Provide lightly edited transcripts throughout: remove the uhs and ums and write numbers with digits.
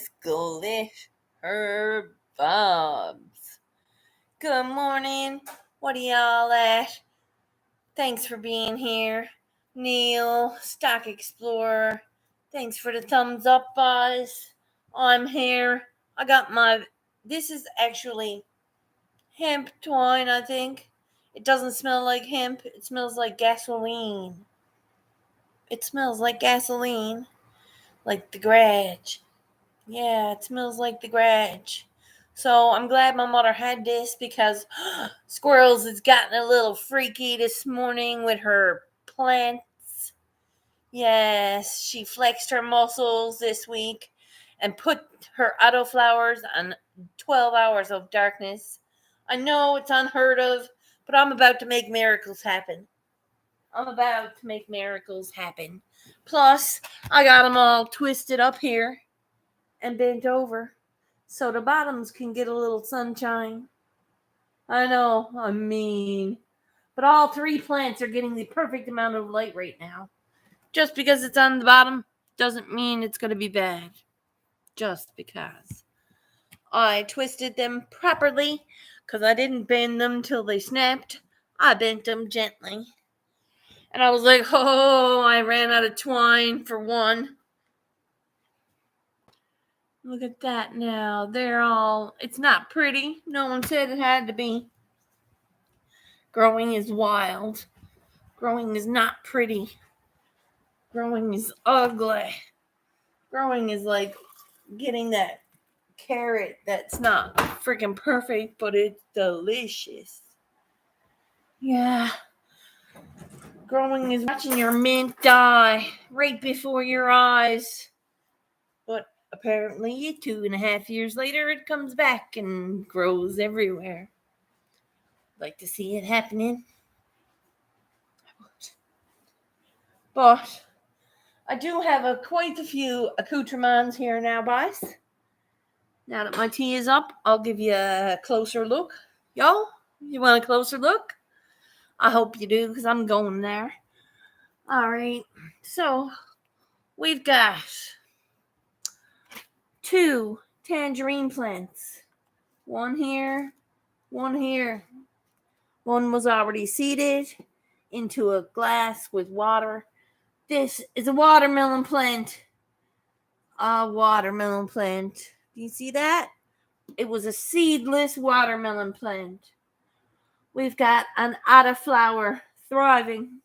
Miss Glitter Bobs. Good morning. What are y'all at? Thanks for being here. Neil, Stock Explorer. Thanks for the thumbs up, boys. I'm here. This is actually hemp twine, I think. It doesn't smell like hemp. It smells like gasoline. Like the garage. Yeah, it smells like the garage. So I'm glad my mother had this because Squirrels has gotten a little freaky this morning with her plants. Yes, she flexed her muscles this week and put her autoflowers on 12 hours of darkness. I know it's unheard of, but I'm about to make miracles happen. Plus, I got them all twisted up here and bent over so the bottoms can get a little sunshine. I know, I'm mean. But all three plants are getting the perfect amount of light right now. Just because it's on the bottom doesn't mean it's going to be bad. Just because. I twisted them properly because I didn't bend them till they snapped. I bent them gently. And I was like, oh, I ran out of twine for one. Look at that now. It's not pretty. No one said it had to be. Growing is wild. Growing is not pretty. Growing is ugly. Growing is like getting that carrot that's not freaking perfect, but it's delicious. Yeah. Growing is watching your mint die right before your eyes. But apparently 2.5 years later, it comes back and grows everywhere. Like to see it happening. But I do have quite a few accoutrements here now, boys. Now that my tea is up, I'll give you a closer look. Yo, you want a closer look? I hope you do, because I'm going there. All right, so we've got 2 tangerine plants. One here, one here. One was already seeded into a glass with water. This is a watermelon plant. Do you see that? It was a seedless watermelon plant. We've got an autoflower thriving.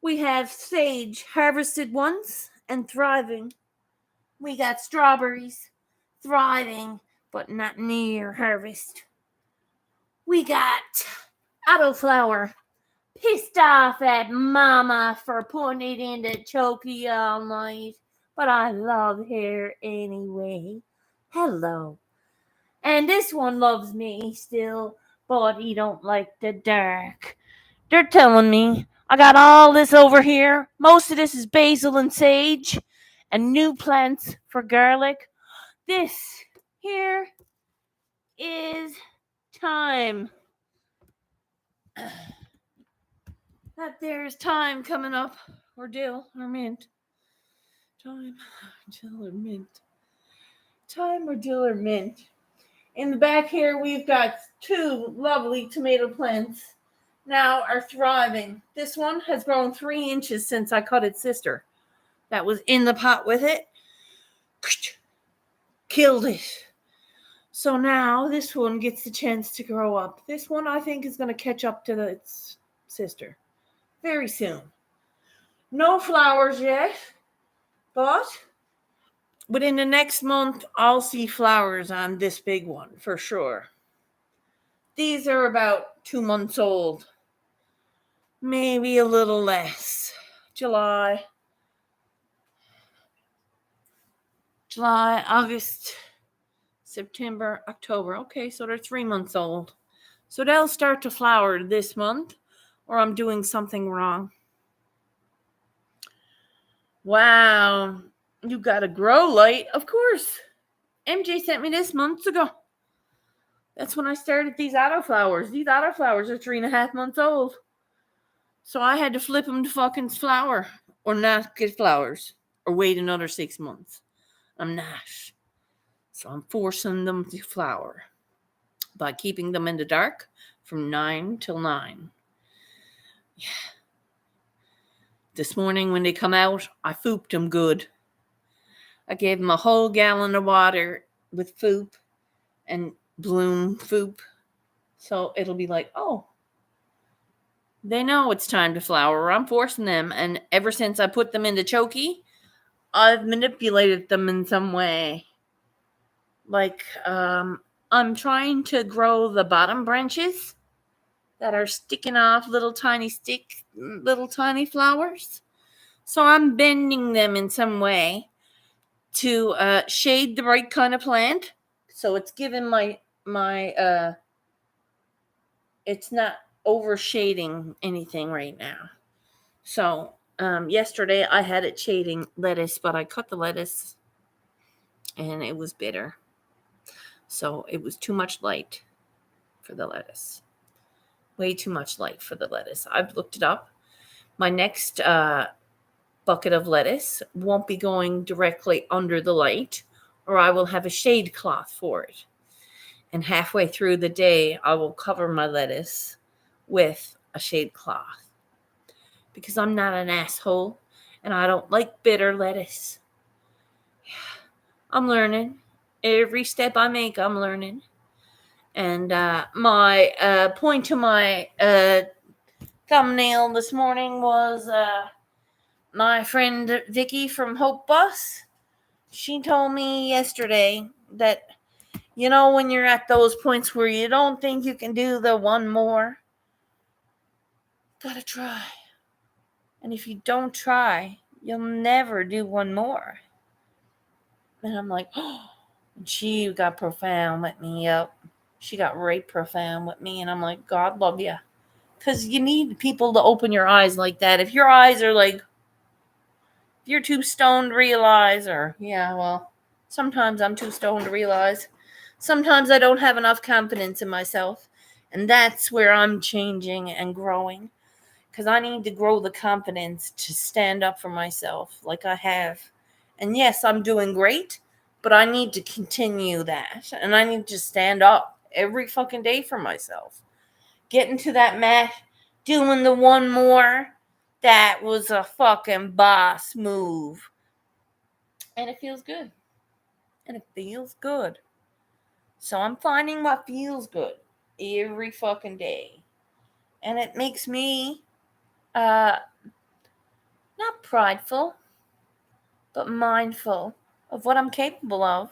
We have sage harvested once and thriving. We got strawberries thriving but not near harvest. We got autoflower pissed off at mama for putting it in the chokey all night. But I love her anyway. Hello. And this one loves me still, but he don't like the dark. They're telling me I got all this over here. Most of this is basil and sage and new plants for garlic. This here is thyme. That there's thyme coming up, or dill, or mint. Thyme, dill, or mint. Thyme, or dill, or mint. In the back here, we've got 2 lovely tomato plants. Now are thriving. This one has grown 3 inches since I cut its sister. That was in the pot with it. Killed it. So now this one gets the chance to grow up. This one I think is going to catch up to its sister very soon. No flowers yet, but within the next month I'll see flowers on this big one for sure. These are about 2 months old. Maybe a little less. July, August, September, October. Okay, so they're 3 months old. So they'll start to flower this month, or I'm doing something wrong. Wow, you got a grow light, of course. MJ sent me this months ago. That's when I started these autoflowers. These autoflowers are 3.5 months old. So I had to flip them to fucking flower or not get flowers or wait another 6 months I'm not. So I'm forcing them to flower by keeping them in the dark from 9 till 9. Yeah. This morning when they come out, I fooped them good. I gave them a whole gallon of water with foop and bloom foop. So it'll be like, oh, they know it's time to flower. I'm forcing them. And ever since I put them into chokey, I've manipulated them in some way. Like, I'm trying to grow the bottom branches that are sticking off little tiny flowers. So I'm bending them in some way to shade the right kind of plant. So it's giving my it's not overshading anything right now. So yesterday I had it shading lettuce, but I cut the lettuce and it was bitter. So it was too much light for the lettuce. Way too much light for the lettuce. I've looked it up. My next bucket of lettuce won't be going directly under the light, or I will have a shade cloth for it. And halfway through the day, I will cover my lettuce with a shade cloth. Because I'm not an asshole, and I don't like bitter lettuce. I'm learning. Every step I make, I'm learning. And my point to my thumbnail this morning was my friend Vicky from Hope Bus. She told me yesterday that, you know, when you're at those points where you don't think you can do the one more, gotta try. And if you don't try, you'll never do one more. And I'm like, oh, and she got profound with me. Yep. She got right profound with me. And I'm like, God love you. Because you need people to open your eyes like that. If your eyes are like, if you're too stoned to realize, or, yeah, well, sometimes I'm too stoned to realize. Sometimes I don't have enough confidence in myself. And that's where I'm changing and growing. Because I need to grow the confidence to stand up for myself like I have. And yes, I'm doing great, but I need to continue that. And I need to stand up every fucking day for myself. Getting to that mat, doing the one more, that was a fucking boss move. And it feels good. And it feels good. So I'm finding what feels good every fucking day. And it makes me not prideful, but mindful of what I'm capable of.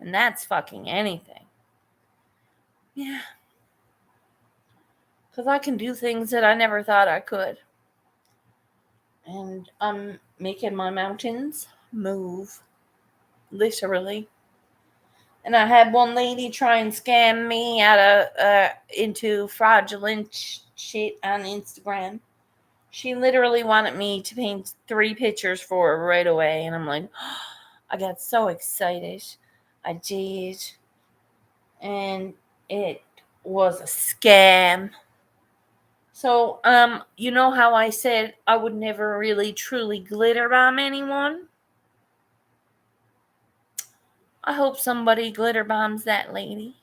And that's fucking anything. Yeah. Because I can do things that I never thought I could. And I'm making my mountains move. Literally. And I had one lady try and scam me out of into fraudulent shit on Instagram. She literally wanted me to paint 3 pictures for her right away. And I'm like, oh, I got so excited. I did. And it was a scam. So, you know how I said I would never really truly glitter bomb anyone? I hope somebody glitter bombs that lady.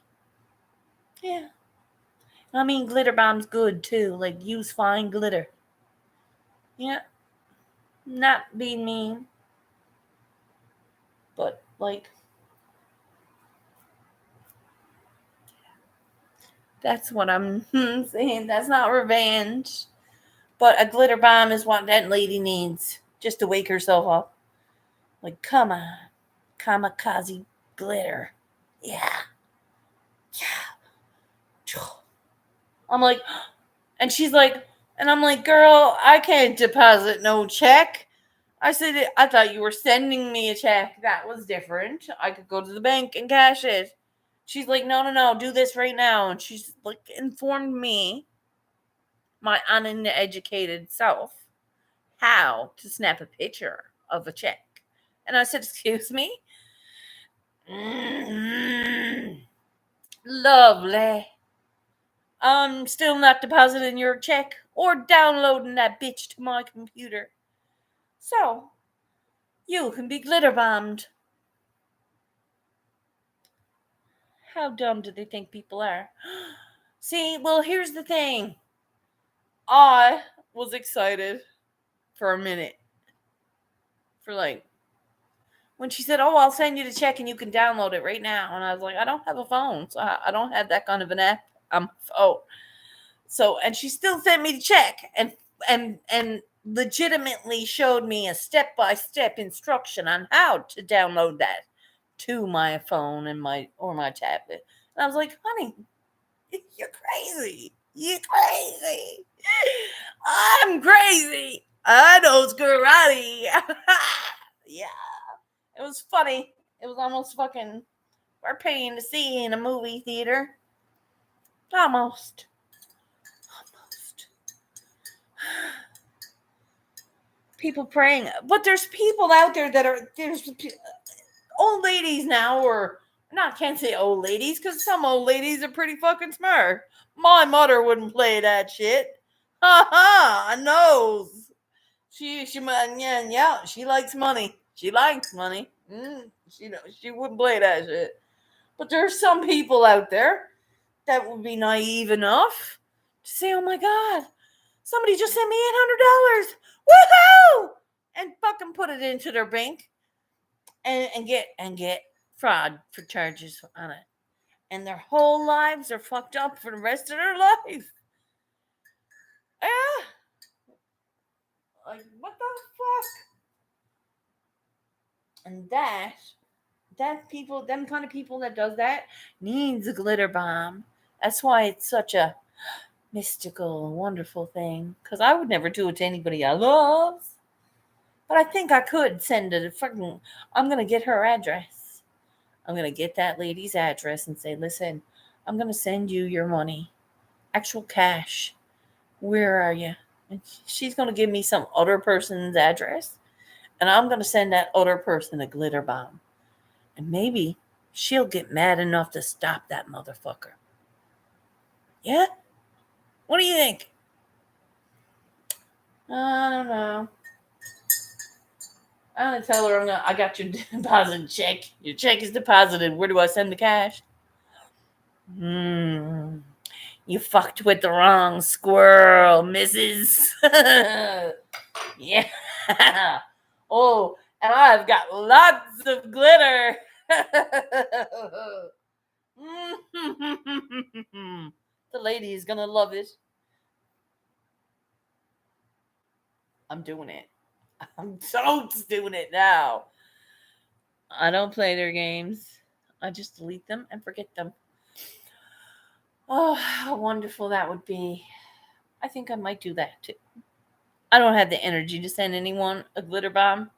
Yeah. I mean, glitter bomb's good too. Like, use fine glitter. Yeah. Not being mean. But, like, that's what I'm saying. That's not revenge. But a glitter bomb is what that lady needs. Just to wake herself up. Like, come on. Kamikaze glitter. Yeah. Yeah. I'm like, and she's like, and I'm like, girl, I can't deposit no check. I said, I thought you were sending me a check. That was different. I could go to the bank and cash it. She's like, no, do this right now. And she's like, informed me, my uneducated self, how to snap a picture of a check. And I said, excuse me? Lovely. I'm still not depositing your check or downloading that bitch to my computer. So, you can be glitter bombed. How dumb do they think people are? See, well, here's the thing. I was excited for a minute. For like, when she said, "Oh, I'll send you the check and you can download it right now." And I was like, I don't have a phone, so I don't have that kind of an app. So, and she still sent me the check and legitimately showed me a step-by-step instruction on how to download that to my phone and my tablet. And I was like, honey, you're crazy. You're crazy. I'm crazy. I know karate. Yeah. It was funny. It was almost fucking, we're paying to see in a movie theater. Almost. People praying. But there's people out there that are, there's old ladies now, or not, can't say old ladies, because some old ladies are pretty fucking smart. My mother wouldn't play that shit. Ha ha, knows. She yeah, she likes money. She likes money. She wouldn't play that shit. But there's some people out there that would be naive enough to say, "Oh my god, somebody just sent me $800. Woohoo!" and fucking put it into their bank and get fraud for charges on it. And their whole lives are fucked up for the rest of their life. Yeah. Like, what the fuck? And that people, them kind of people that does that needs a glitter bomb. That's why it's such a mystical, wonderful thing. Because I would never do it to anybody I love. But I think I could send it. I'm going to get her address. I'm going to get that lady's address and say, listen, I'm going to send you your money. Actual cash. Where are you? And she's going to give me some other person's address. And I'm going to send that other person a glitter bomb. And maybe she'll get mad enough to stop that motherfucker. Yeah? What do you think? I don't know. I'm going to tell her I got your deposit check. Your check is deposited. Where do I send the cash? You fucked with the wrong squirrel, Mrs. Yeah. Oh, and I've got lots of glitter. The lady is gonna love it. I'm doing it. I'm so doing it now. I don't play their games. I just delete them and forget them. Oh, how wonderful that would be. I think I might do that too. I don't have the energy to send anyone a glitter bomb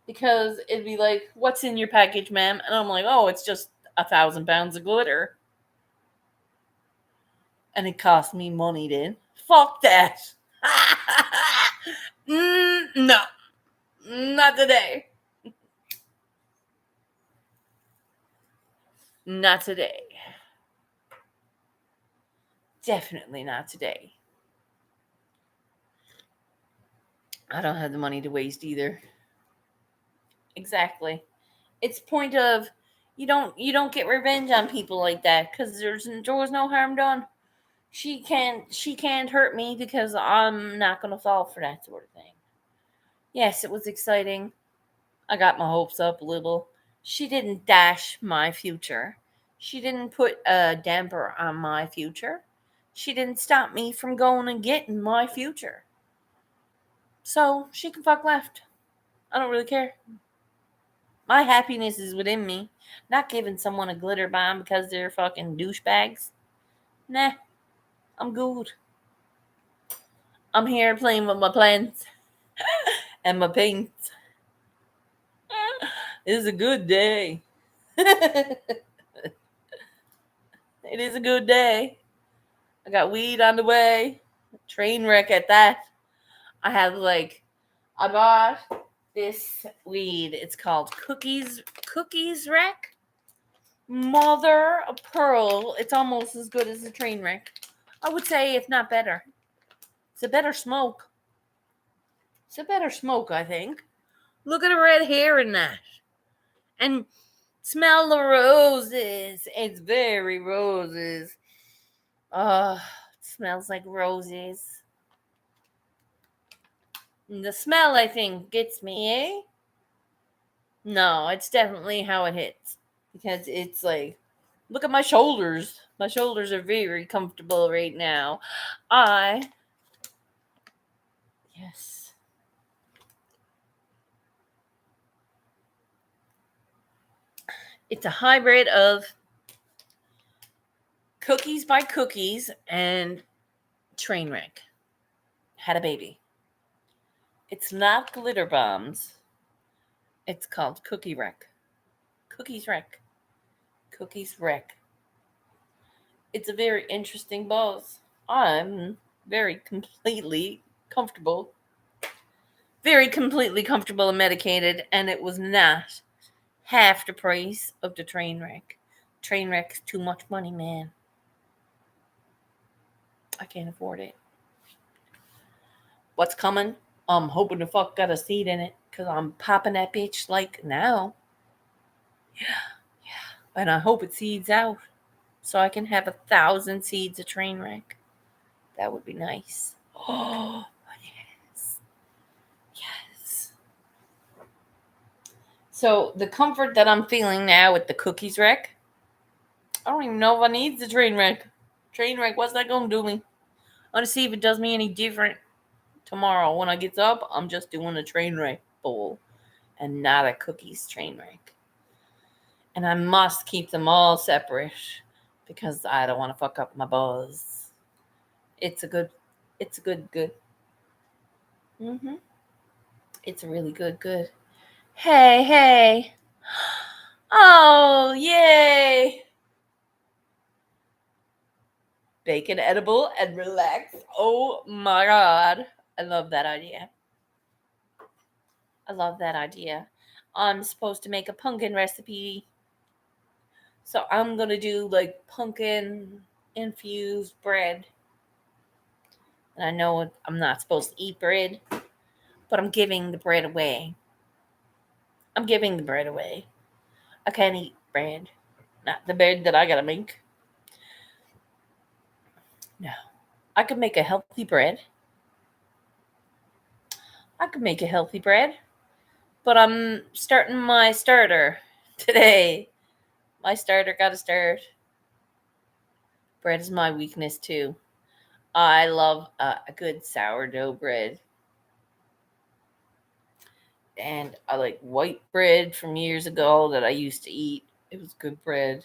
because it'd be like, "What's in your package, ma'am?" And I'm like, "Oh, it's just 1,000 pounds of glitter." And it cost me money then. Fuck that. No. Not today. Not today. Definitely not today. I don't have the money to waste either. Exactly. It's point of you don't get revenge on people like that because there was no harm done. She can't hurt me because I'm not gonna fall for that sort of thing. Yes, it was exciting. I got my hopes up a little. She didn't dash my future. She didn't put a damper on my future. She didn't stop me from going and getting my future. So she can fuck left. I don't really care. My happiness is within me. Not giving someone a glitter bomb because they're fucking douchebags. Nah, I'm good. I'm here playing with my plants and my paints. It's a good day. It is a good day. I got weed on the way. Train wreck at that. I bought this weed. It's called Cookies Wreck. Mother of pearl. It's almost as good as a train wreck. I would say, if not better. It's a better smoke. I think. Look at the red hair in that. And Smell the roses. It's very roses. Oh, it smells like roses. And the smell, I think, gets me, eh? No, it's definitely how it hits. Because it's like, look at my shoulders. My shoulders are very comfortable right now. Yes. It's a hybrid of Cookies by Cookies and Trainwreck. Had a baby. It's not glitter bombs. It's called Cookie Wreck. Cookies Wreck. Cookies Wreck. It's a very interesting buzz. I'm very completely comfortable and medicated, and it was not half the price of the Trainwreck. Trainwreck's too much money, man. I can't afford it. What's coming? I'm hoping the fuck got a seed in it, because I'm popping that bitch like now. Yeah. And I hope it seeds out, so I can have 1,000 seeds of Trainwreck. That would be nice. Oh, yes. Yes. So the comfort that I'm feeling now with the Cookies Wreck, I don't even know if I need the Trainwreck. Trainwreck, what's that going to do me? I want to see if it does me any different tomorrow. When I get up, I'm just doing a Trainwreck bowl and not a Cookies Trainwreck. And I must keep them all separate because I don't want to fuck up my buzz. It's a good. Mm-hmm. It's a really good. Hey. Oh, yay. Bacon edible and relax. Oh my God. I love that idea. I'm supposed to make a pumpkin recipe. So I'm going to do like pumpkin infused bread. And I know I'm not supposed to eat bread, but I'm giving the bread away. I can't eat bread. Not the bread that I gotta make. No. I could make a healthy bread. But I'm starting my starter today. My starter got to start. Bread is my weakness too. I love a good sourdough bread. And I like white bread from years ago that I used to eat. It was good bread.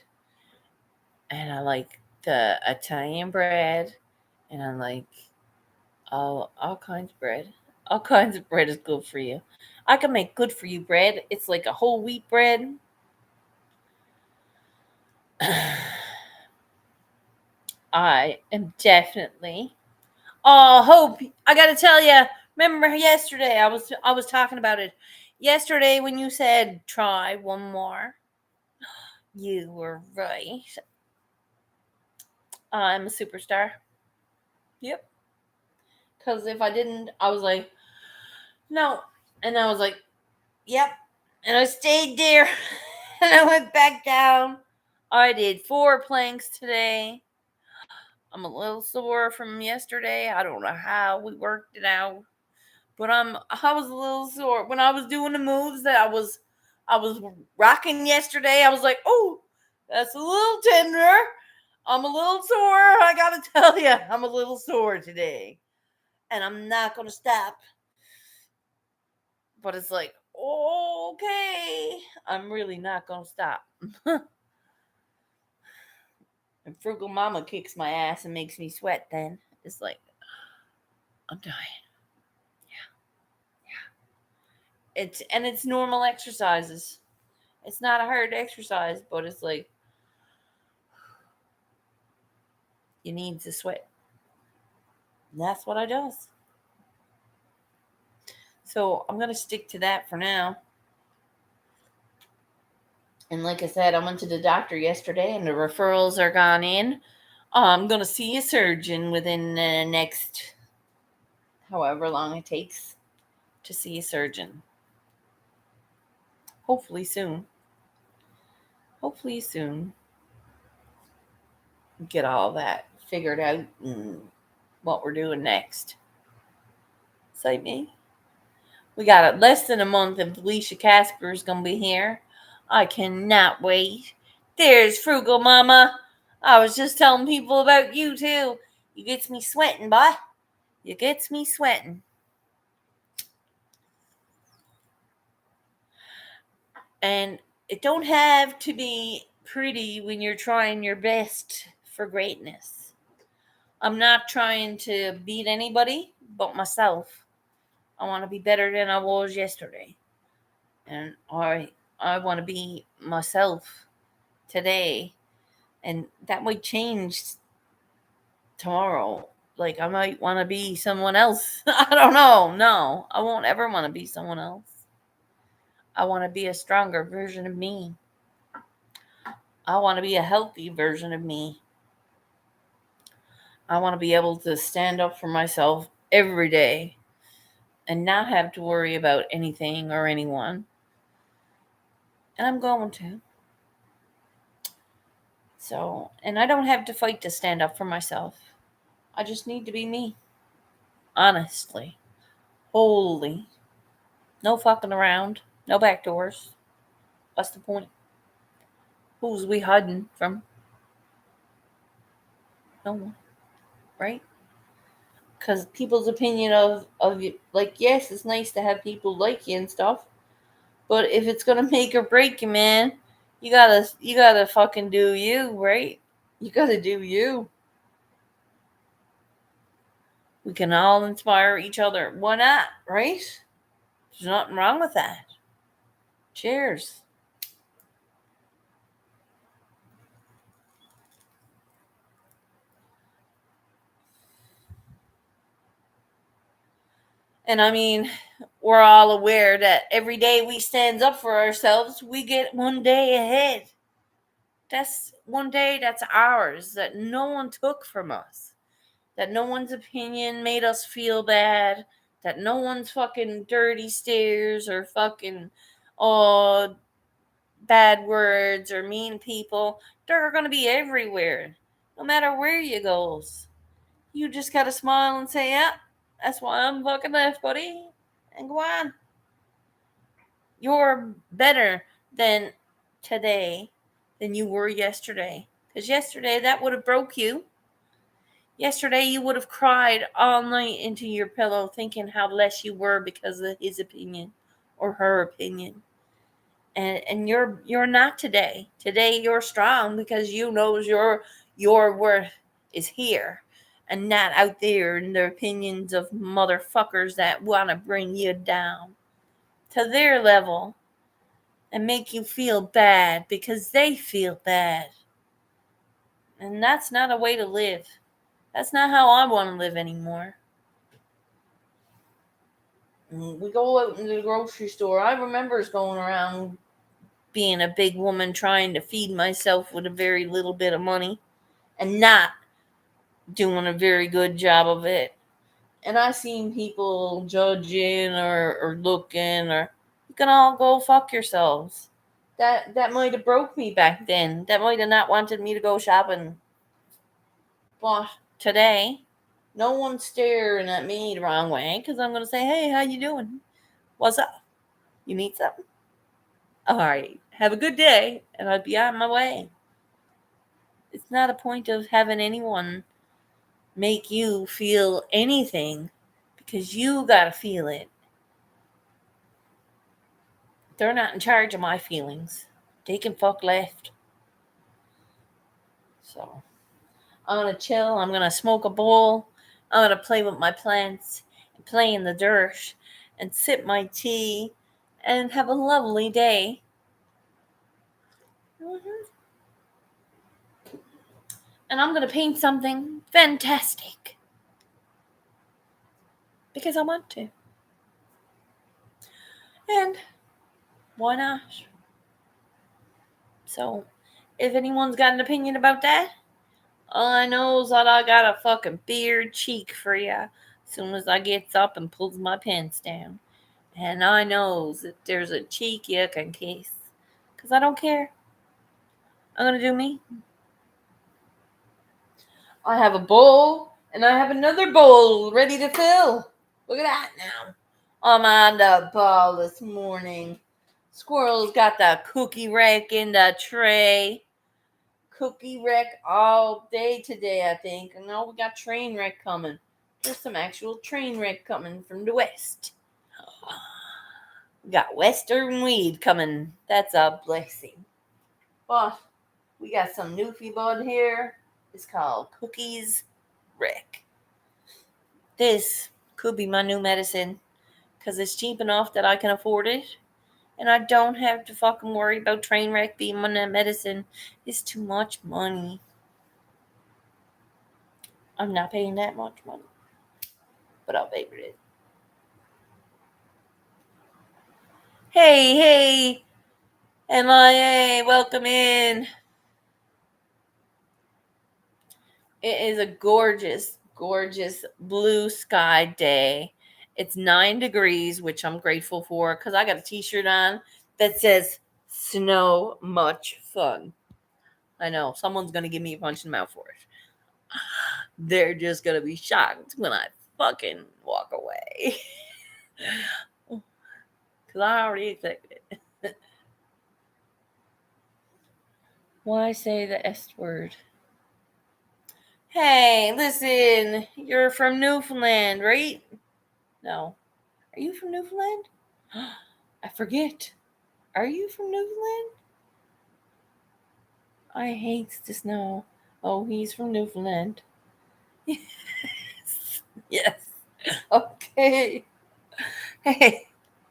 And I like the Italian bread. And I like all kinds of bread. All kinds of bread is good for you. I can make good for you bread. It's like a whole wheat bread. I am definitely. Oh, Hope! I gotta tell you. Remember yesterday? I was talking about it yesterday when you said try one more. You were right. I'm a superstar. Yep. Because if I didn't, I was like, no. And I was like, yep. And I stayed there. And I went back down. I did 4 planks today. I'm a little sore from yesterday. I don't know how we worked it out. But I was a little sore. When I was doing the moves that I was rocking yesterday, I was like, oh, that's a little tender. I'm a little sore. I gotta tell you, I'm a little sore today. And I'm not gonna stop. But it's like, okay, I'm really not gonna stop. And Frugal Mama kicks my ass and makes me sweat then. It's like, I'm dying. Yeah. It's normal exercises. It's not a hard exercise, but it's like you need to sweat. And that's what I does. So I'm gonna stick to that for now. And like I said, I went to the doctor yesterday and the referrals are gone in. I'm gonna see a surgeon within the next however long it takes to see a surgeon. Hopefully soon. hopefully soon get all that figured out and what we're doing next. Say me. We got less than a month and Felicia Casper's gonna be here. I cannot wait. There's Frugal Mama. I was just telling people about you too. You gets me sweating, boy. You gets me sweating. And it don't have to be pretty when you're trying your best for greatness. I'm not trying to beat anybody but myself. I want to be better than I was yesterday. And I want to be myself today. And that might change tomorrow. Like I might want to be someone else. I don't know. No, I won't ever want to be someone else. I want to be a stronger version of me. I want to be a healthy version of me. I want to be able to stand up for myself every day and not have to worry about anything or anyone. And I'm going to. So, and I don't have to fight to stand up for myself. I just need to be me. Honestly. Wholly. No fucking around. No back doors. What's the point? Who's we hiding from? No one. Right? Because people's opinion of you, like, yes, it's nice to have people like you and stuff. But if it's gonna make or break you, man, you gotta fucking do you, right? You gotta do you. We can all inspire each other. Why not, right? There's nothing wrong with that. Cheers. And I mean, we're all aware that every day we stand up for ourselves, we get one day ahead. That's one day that's ours that no one took from us. That no one's opinion made us feel bad. That no one's fucking dirty stares or fucking oh bad words or mean people. They're gonna be everywhere. No matter where you goes. You just gotta smile and say, yeah, that's why I'm fucking left, buddy. And go on. You're better than today than you were yesterday. Because yesterday that would have broke you. Yesterday you would have cried all night into your pillow thinking how less you were because of his opinion or her opinion. And you're not today. Today you're strong because you knows your worth is here and not out there in the opinions of motherfuckers that want to bring you down to their level and make you feel bad because they feel bad. And that's not a way to live. That's not how I want to live anymore. We go out into the grocery store. I remember going around being a big woman trying to feed myself with a very little bit of money and not doing a very good job of it. And I seen people judging or looking or you can all go fuck yourselves. That might have broke me back then. That might have not wanted me to go shopping. But today, no one's staring at me the wrong way because I'm gonna say, "Hey, how you doing? What's up? You need something? All right, have a good day," and I'd be on my way. It's not a point of having anyone make you feel anything because you gotta feel it. They're not in charge of my feelings. They can fuck left. So I'm gonna chill. I'm gonna smoke a bowl. I'm gonna play with my plants and play in the dirt and sip my tea and have a lovely day. Mm-hmm. And I'm gonna paint something fantastic because I want to. And why not? So, if anyone's got an opinion about that, all I know is that I got a fucking beard cheek for ya as soon as I gets up and pulls my pants down. And I knows that there's a cheek you can kiss. Because I don't care. I'm going to do me. I have a bowl, and I have another bowl ready to fill. Look at that now. I'm on the ball this morning. Squirrels got the cookie rack in the tray. Cookie wreck all day today, I think. And now we got train wreck coming. There's some actual train wreck coming from the west. We got western weed coming. That's a blessing. But we got some newfie bud here. It's called Cookies Wreck. This could be my new medicine because it's cheap enough that I can afford it. And I don't have to fucking worry about train wreck being my medicine. It's too much money. I'm not paying that much money, but I'll pay for it. Hey, MIA, welcome in. It is a gorgeous, gorgeous blue sky day. It's 9 degrees, which I'm grateful for because I got a t-shirt on that says "Snow Much Fun." I know someone's going to give me a punch in the mouth for it. They're just going to be shocked when I fucking walk away. Because I already expected it. Why say the S word? Hey, listen, you're from Newfoundland, right? No. Are you from Newfoundland? I forget. Are you from Newfoundland? I hate the snow. Oh, he's from Newfoundland. Yes. Yes. Okay. Hey,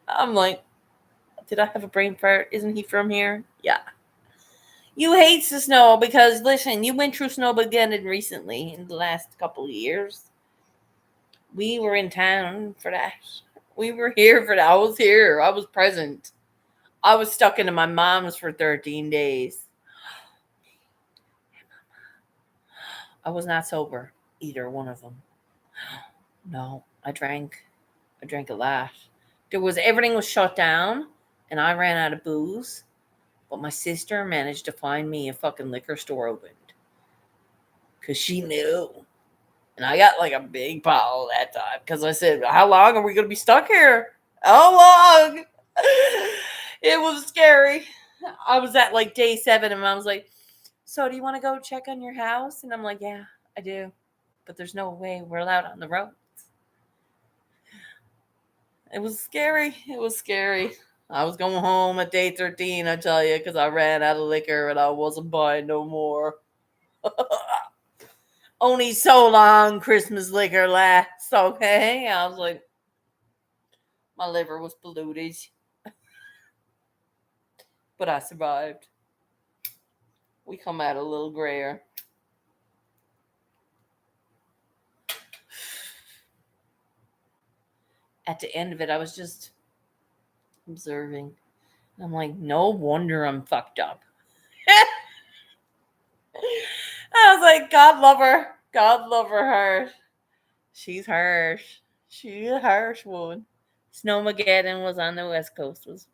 I'm like, did I have a brain fart? Isn't he from here? Yeah. You hate the snow because, listen, you went through Snowmageddon recently in the last couple of years. We were in town for that. We were here for that. I was here. I was present. I was stuck into my mom's for 13 days. I was not sober, either one of them. No, I drank. I drank a lot. Everything was shut down, and I ran out of booze. But my sister managed to find me a fucking liquor store opened. Because she knew. And I got like a big bottle that time. Because I said, how long are we going to be stuck here? How long? It was scary. I was at like day 7, and I was like, so do you want to go check on your house? And I'm like, yeah, I do. But there's no way we're allowed on the roads. It was scary. It was scary. I was going home at day 13, I tell you, because I ran out of liquor and I wasn't buying no more. Only so long Christmas liquor lasts, okay? I was like, my liver was polluted. But I survived. We come out a little grayer. At the end of it, I was just observing. I'm like, no wonder I'm fucked up. I was like, God love her. God love her heart. She's harsh. She's a harsh one. Snowmageddon was on the West Coast. Was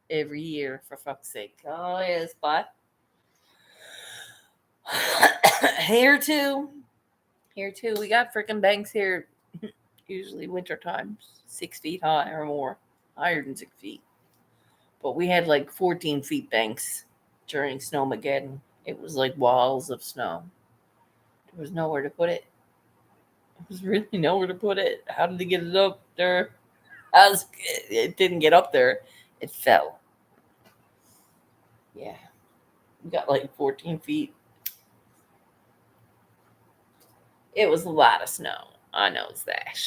every year, for fuck's sake. Oh, yes, but here too. Here too. We got freaking banks here. Usually winter times, 6 feet high or more, higher than 6 feet. But we had like 14 feet banks during Snowmageddon. It was like walls of snow. There was nowhere to put it. There was really nowhere to put it. How did they get it up there? It didn't get up there. It fell. Yeah. We got like 14 feet. It was a lot of snow. I knows that.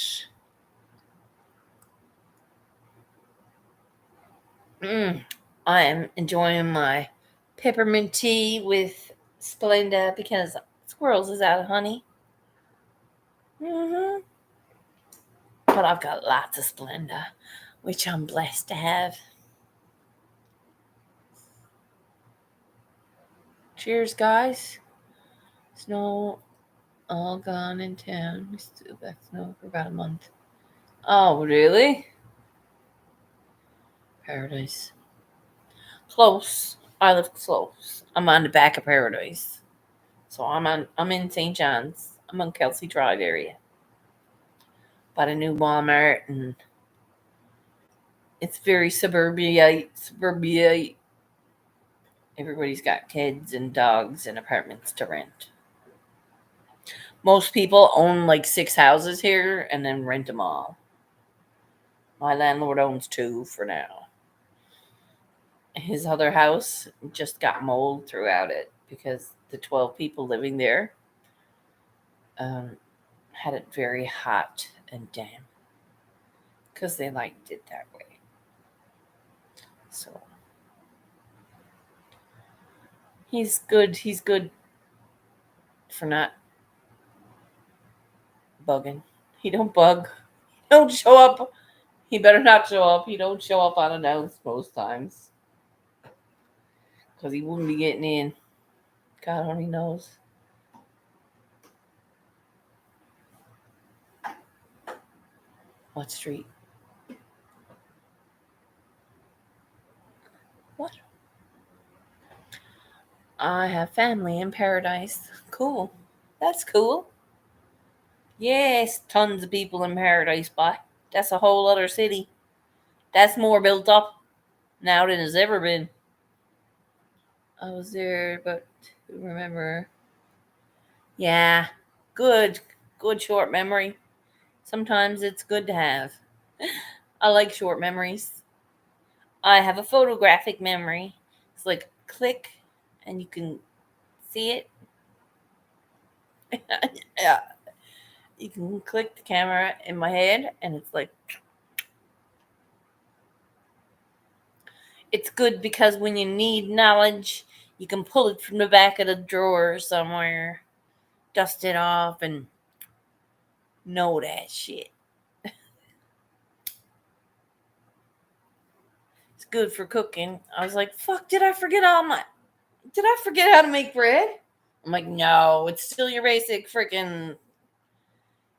I am enjoying my peppermint tea with Splenda because Squirrels is out of honey. But I've got lots of Splenda, which I'm blessed to have. Cheers, guys. Snow all gone in town. We still got snow for about a month. Oh, really? Paradise. Close. I live close. I'm on the back of Paradise. So I'm in St. John's. I'm on Kelsey Drive area. Bought a new Walmart, and it's very suburbiate. Everybody's got kids and dogs and apartments to rent. Most people own like 6 houses here and then rent them all. My landlord owns 2 for now. His other house just got mold throughout it because the 12 people living there had it very hot and damp because they liked it that way. So he's good. He's good for not bugging. He don't bug. He don't show up. He better not show up. He don't show up unannounced most times because he wouldn't be getting in. God only knows. What street? What? I have family in Paradise. Cool. That's cool. Yes, tons of people in Paradise, but that's a whole other city. That's more built up now than it's ever been. I was there, but remember. Yeah, good short memory. Sometimes it's good to have. I like short memories. I have a photographic memory. It's like click and you can see it. Yeah. You can click the camera in my head and it's like it's good because when you need knowledge, you can pull it from the back of the drawer somewhere, dust it off and know that shit. It's good for cooking. I was like, fuck, did I forget how to make bread? I'm like, no, it's still your basic freaking.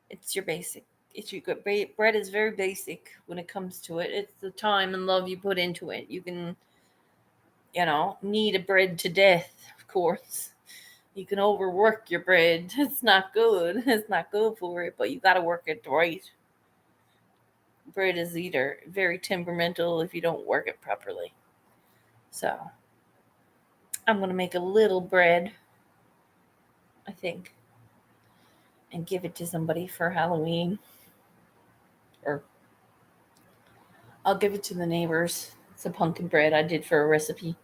It's your basic. It's your good bread is very basic when it comes to it. It's the time and love you put into it. You can, knead a bread to death, of course. You can overwork your bread. It's not good. It's not good for it, but you got to work it right. Bread is either very temperamental if you don't work it properly. So, I'm going to make a little bread, I think, and give it to somebody for Halloween. Or I'll give it to the neighbors. It's a pumpkin bread I did for a recipe.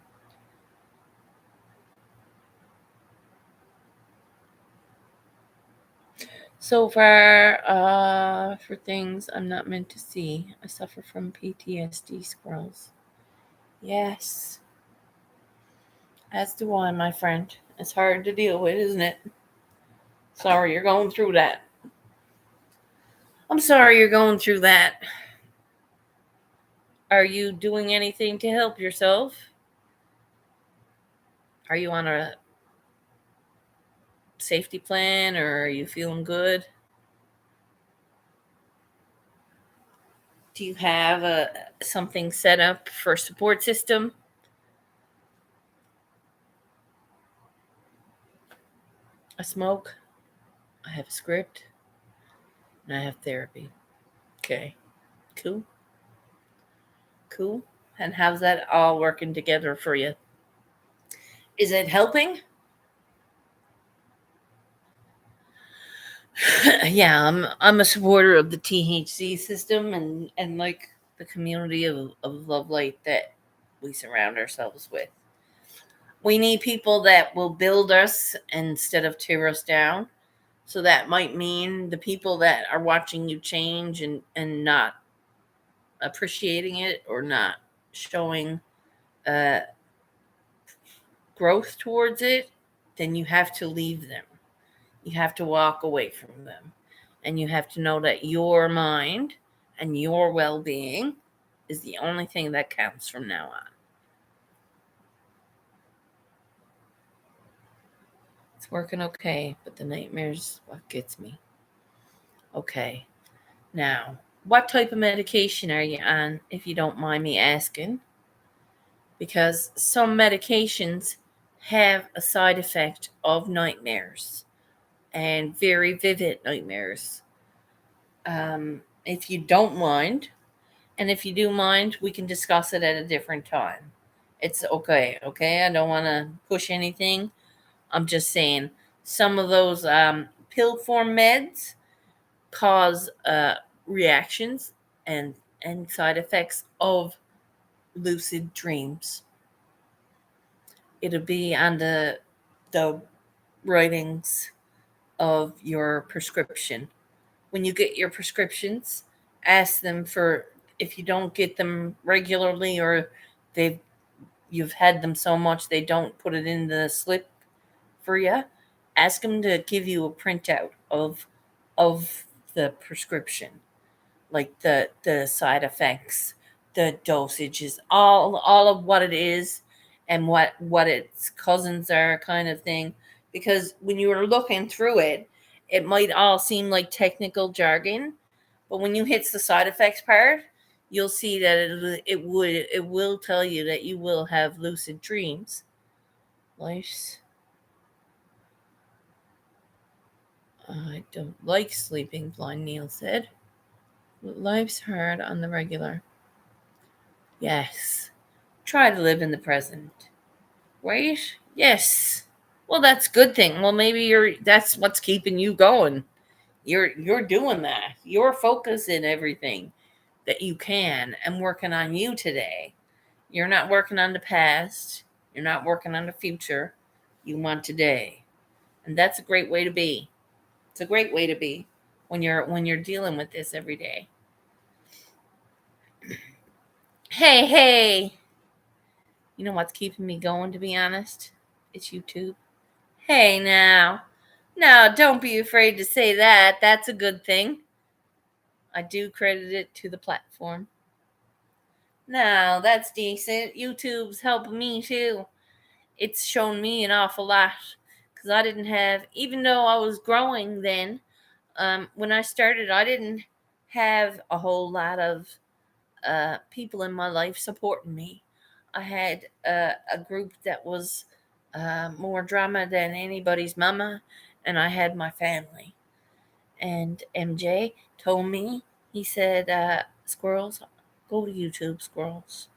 So far, for things I'm not meant to see, I suffer from PTSD, Squirrels. Yes. As do I, my friend. It's hard to deal with, isn't it? Sorry you're going through that. I'm sorry you're going through that. Are you doing anything to help yourself? Are you on a safety plan or are you feeling good? Do you have something set up for a support system? I smoke. I have a script. And I have therapy. Okay. Cool. Cool. And how's that all working together for you? Is it helping? Yeah, I'm a supporter of the THC system and like the community of love light that we surround ourselves with. We need people that will build us instead of tear us down. So that might mean the people that are watching you change and not appreciating it or not showing uh, growth towards it, then you have to leave them. You have to walk away from them. And you have to know that your mind and your well being is the only thing that counts from now on. It's working okay, but the nightmare's what gets me. Okay. Now, what type of medication are you on, if you don't mind me asking? because some medications have a side effect of nightmares and very vivid nightmares. If you don't mind, and if you do mind, we can discuss it at a different time. It's okay, okay? I don't want to push anything. I'm just saying some of those pill form meds cause reactions and side effects of lucid dreams. It'll be on the writings of your prescription. When you get your prescriptions, ask them for, if you don't get them regularly or they've you've had them so much they don't put it in the slip for you, ask them to give you a printout of the prescription, like the side effects, the dosages, all of what it is and what its cousins are, kind of thing. Because when you were looking through it, it might all seem like technical jargon, but when you hit the side effects part, you'll see that it will tell you that you will have lucid dreams. Life's I don't like sleeping, Blind Neil said. Life's hard on the regular. Yes. Try to live in the present. Right? Yes. Well, that's a good thing. Well, maybe that's what's keeping you going. You're doing that. You're focusing everything that you can and working on you today. You're not working on the past. You're not working on the future. You want today. And that's a great way to be. It's a great way to be when you're dealing with this every day. Hey, hey. You know what's keeping me going, to be honest? It's YouTube. Hey, now. No, don't be afraid to say that. That's a good thing. I do credit it to the platform. No, that's decent. YouTube's helping me too. It's shown me an awful lot. Because I didn't have, even though I was growing then, when I started, I didn't have a whole lot of people in my life supporting me. I had a group that was more drama than anybody's mama, and I had my family. And MJ told me, he said, Squirrels, go to YouTube, Squirrels.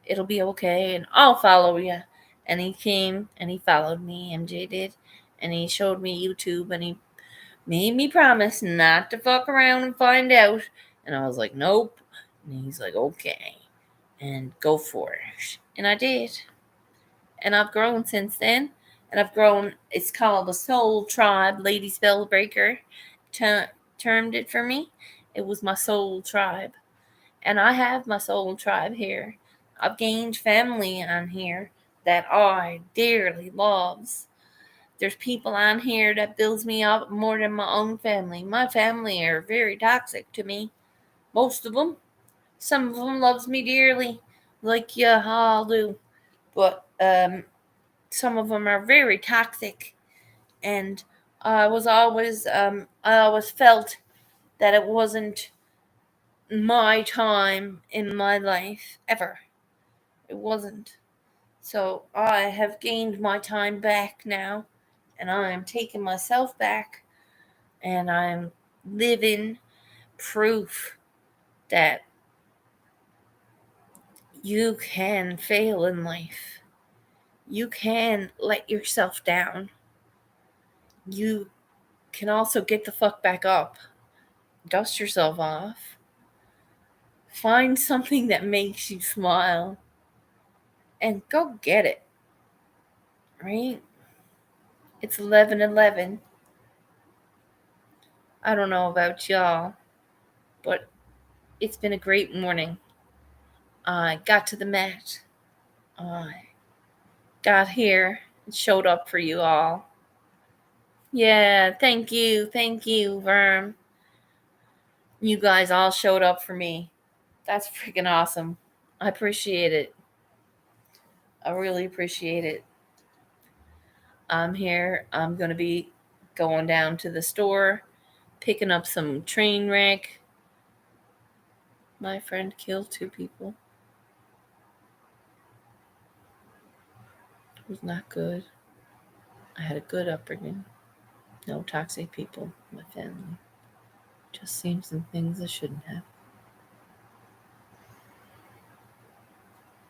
It'll be okay, and I'll follow you. And he came and he followed me, MJ did, and he showed me YouTube, and he made me promise not to fuck around and find out. And I was like, nope. And he's like, okay. And go for it. And I did. And I've grown since then. And I've grown, it's called the Soul Tribe. Lady Spellbreaker termed it for me. It was my soul tribe. And I have my soul tribe here. I've gained family on here that I dearly loves. There's people on here that builds me up more than my own family. My family are very toxic to me. Most of them. Some of them loves me dearly, like you all do. But some of them are very toxic. And I always felt that it wasn't my time in my life ever. It wasn't. So I have gained my time back now, and I am taking myself back, and I'm living proof that you can fail in life. You can let yourself down. You can also get the fuck back up. Dust yourself off. Find something that makes you smile and go get it. Right? It's 11:11. I don't know about y'all, but it's been a great morning. I got to the mat. I got here and showed up for you all. Yeah, thank you. Thank you, Verm. You guys all showed up for me. That's freaking awesome. I appreciate it. I really appreciate it. I'm here. I'm going to be going down to the store, picking up some train wreck. My friend killed 2 people. was not good. I had a good upbringing. No toxic people in my family. Just seen some things I shouldn't have.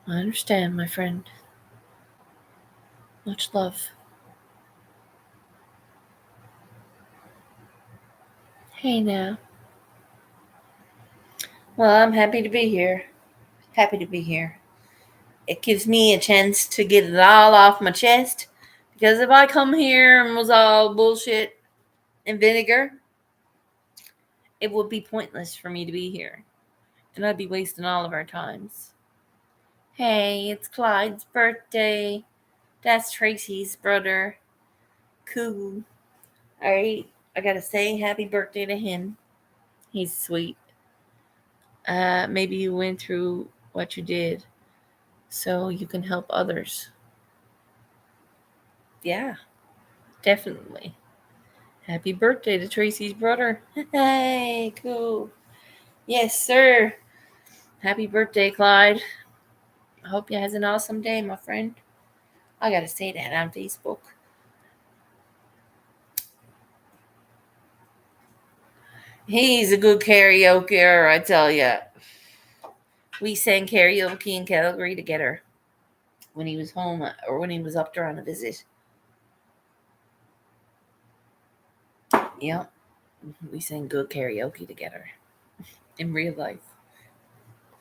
I understand, my friend. Much love. Hey now. Well, I'm happy to be here. Happy to be here. It gives me a chance to get it all off my chest. Because if I come here and was all bullshit and vinegar, it would be pointless for me to be here. And I'd be wasting all of our times. Hey, it's Clyde's birthday. That's Tracy's brother. Cool. Alright, I gotta say happy birthday to him. He's sweet. Maybe you went through what you did so you can help others. Yeah, definitely. Happy birthday to Tracy's brother. Hey, cool. Yes, sir. Happy birthday, Clyde. I hope you has an awesome day, my friend. I gotta say that on Facebook. He's a good karaokeer, I tell ya. We sang karaoke in Calgary together when he was home or when he was up there on a visit. Yep. We sang good karaoke together in real life,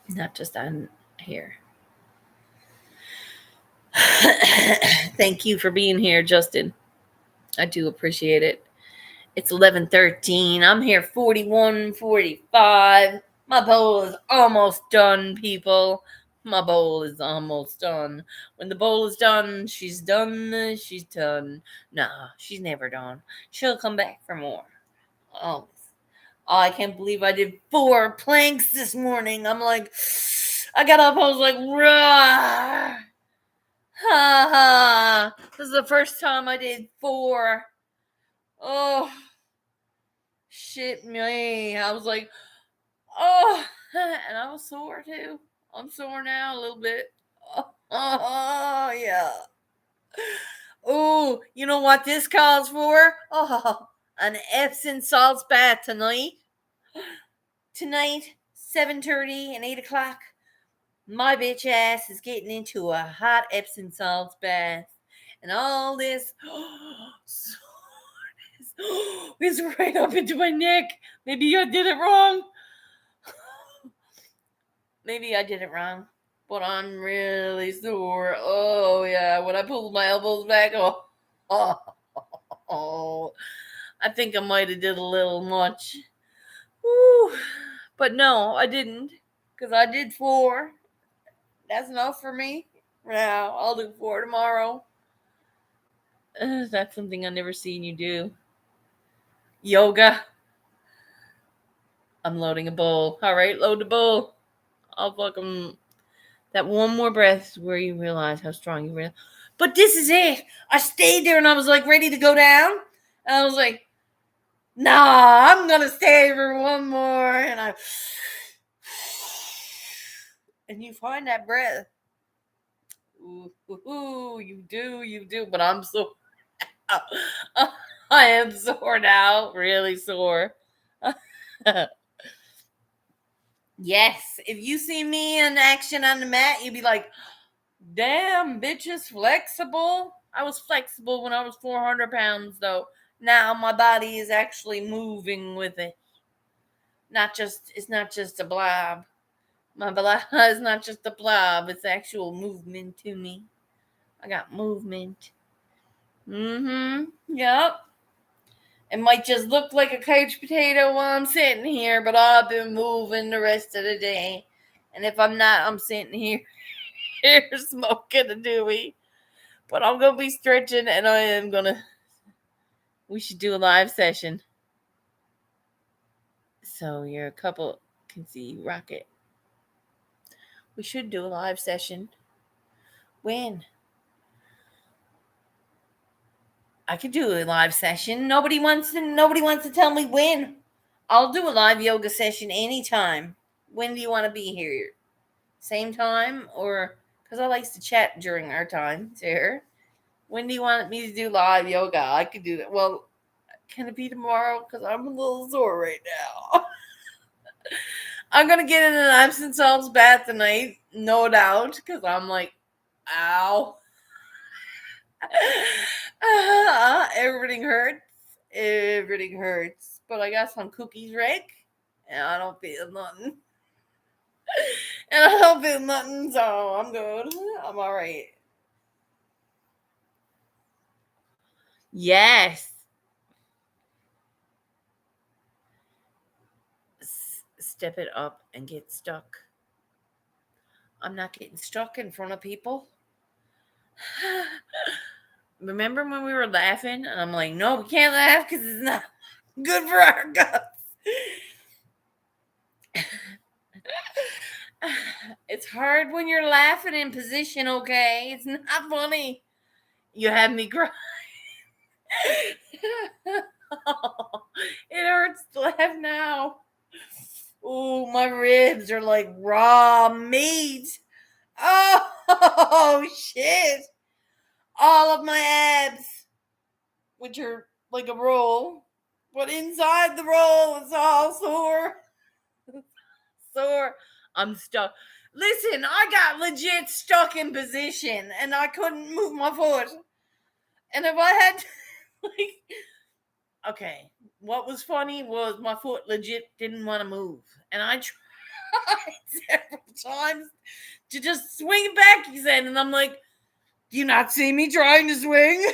not just on here. Thank you for being here, Justin. I do appreciate it. It's 11:13. I'm here 41:45. My bowl is almost done, people. My bowl is almost done. When the bowl is done, she's done. She's done. Nah, she's never done. She'll come back for more. Oh, I can't believe I did 4 planks this morning. I'm like, I got up, I was like, rah. Ha ha. This is the first time I did 4. Oh, shit me. I was like, oh, and I was sore too. I'm sore now a little bit. Oh yeah. Oh, you know what this calls for? Oh, an Epsom salts bath tonight. Tonight, 7:30 and 8 o'clock. My bitch ass is getting into a hot Epsom salts bath. And all this soreness is right up into my neck. Maybe I did it wrong. Maybe I did it wrong. But I'm really sore. Oh, yeah. When I pulled my elbows back, oh, I think I might have did a little much. Woo. But no, I didn't. Because I did 4. That's enough for me. Now, I'll do 4 tomorrow. That's something I've never seen you do. Yoga. I'm loading a bowl. All right, load the bowl. I'll fucking... That one more breath is where you realize how strong you really... But this is it. I stayed there and I was like ready to go down. And I was like, nah, I'm going to stay for one more. And you find that breath. Ooh, you do. But I'm so... I am sore now. Really sore. Yes. If you see me in action on the mat, you'd be like, damn, bitch is flexible. I was flexible when I was 400 pounds, though. Now my body is actually moving with it. It's not just a blob. My blob is not just a blob. It's actual movement to me. I got movement. Yep. It might just look like a couch potato while I'm sitting here, but I've been moving the rest of the day. And if I'm not, I'm sitting here smoking a doogie. But I'm going to be stretching and I am going to... We should do a live session. So your couple can see Rocket. We should do a live session. When? I could do a live session. Nobody wants to tell me when. I'll do a live yoga session anytime. When do you want to be here? Same time? Or... Because I like to chat during our time, Sarah. When do you want me to do live yoga? I could do that. Well, can it be tomorrow? Because I'm a little sore right now. I'm going to get in an Epsom salts bath tonight, no doubt, because I'm like, ow. Everything hurts. Everything hurts. But I got some cookies, Rick, and I don't feel nothing. And I don't feel nothing, so I'm good. I'm all right. Yes. Step it up and get stuck. I'm not getting stuck in front of people. Remember when we were laughing? And I'm like, no, we can't laugh because it's not good for our guts. It's hard when you're laughing in position, okay? It's not funny. You have me cry. It hurts to laugh now. Oh, my ribs are like raw meat. Oh, shit. All of my abs, which are like a roll, but inside the roll it's all sore. Sore. I'm stuck. Listen, I got legit stuck in position and I couldn't move my foot. And if I had, like, okay, what was funny was my foot legit didn't want to move. And I tried several times to just swing it back, he said. And I'm like, do you not see me trying to swing?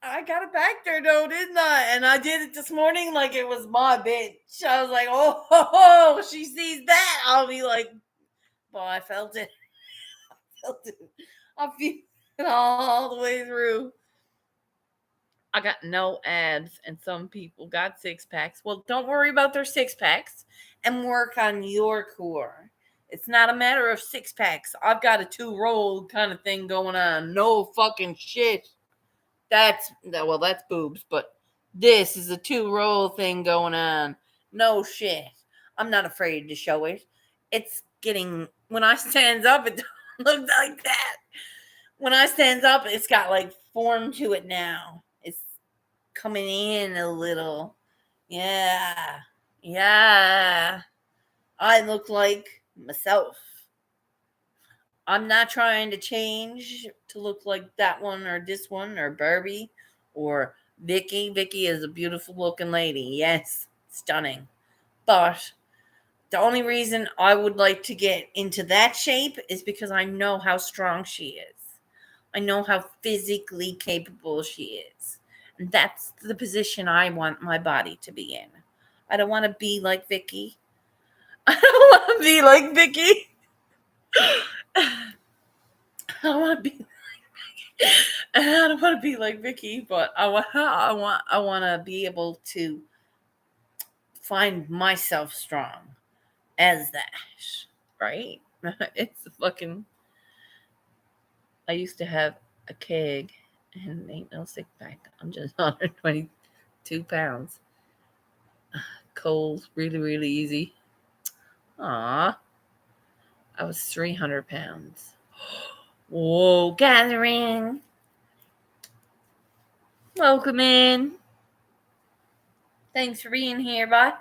I got it back there though, didn't I? And I did it this morning like it was my bitch. I was like, oh, she sees that. I'll be like, well, I felt it. I felt it. I feel it all the way through. I got no abs, and some people got six packs. Well, don't worry about their six packs and work on your core. It's not a matter of six packs. I've got a 2-roll kind of thing going on. No fucking shit. That's boobs, but this is a 2-roll thing going on. No shit. I'm not afraid to show it. It's getting, when I stands up, it don't look like that. When I stands up, it's got like form to it now. It's coming in a little. Yeah. Yeah. I look like myself. I'm not trying to change to look like that one or this one or Barbie or Vicky. Vicky is a beautiful looking lady. Yes, stunning. But the only reason I would like to get into that shape is because I know how strong she is. I know how physically capable she is. And that's the position I want my body to be in. I don't want to be like Vicky. I don't want to be like Vicky. I don't want to be I don't want to be like Vicky, but I want to be able to find myself strong as that, right? It's fucking. I used to have a keg, and ain't no six pack. I'm just 122 pounds. Cold, really, really easy. Aw, I was 300 pounds. Whoa, Catherine. Welcome in. Thanks for being here, bye.